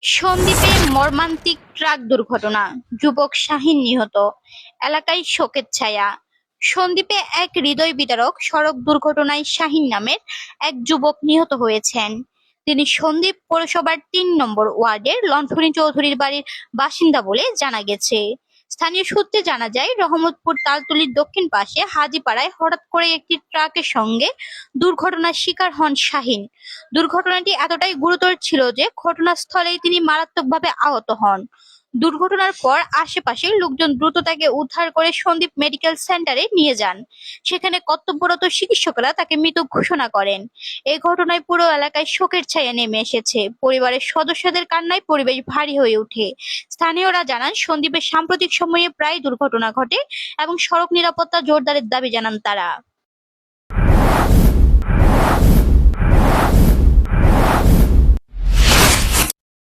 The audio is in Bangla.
সন্দ্বীপে মর্মান্তিক ট্রাক দুর্ঘটনা, যুবক শাহীন নিহত, এলাকায় শোকের ছায়া। সন্দ্বীপে এক হৃদয় বিদারক সড়ক দুর্ঘটনায় শাহীন নামের এক যুবক নিহত হয়েছেন। তিনি সন্দ্বীপ পৌরসভার ৩ নম্বর ওয়ার্ডের লন্ঠনী চৌধুরীর বাড়ির বাসিন্দা বলে জানা গেছে। স্থানীয় সূত্রে জানা যায়, রহমতপুর তালতলির দক্ষিণ পাশে হাজীপাড়ায় হঠাৎ করে একটি ট্রাকের সঙ্গে দুর্ঘটনার শিকার হন শাহীন। দুর্ঘটনাটি এতটাই গুরুতর ছিল যে ঘটনাস্থলেই তিনি মারাত্মকভাবে আহত হন। দুর্ঘটনার পর আশেপাশের লোকজন দ্রুত তাকে উদ্ধার করে সন্দ্বীপ মেডিকেল সেন্টারে নিয়ে যান। সেখানে কর্তব্যরত চিকিৎসকেরা তাকে মৃত ঘোষণা করেন। এই ঘটনায় পুরো এলাকায় শোকের ছায়া নেমে এসেছে। পরিবারের সদস্যদের কান্নায় পরিবেশ ভারী হয়ে ওঠে। স্থানীয়রা জানান, সন্দ্বীপে সাম্প্রতিক সময়ে প্রায় দুর্ঘটনা ঘটে এবং সড়ক নিরাপত্তা জোরদারের দাবি জানান তারা।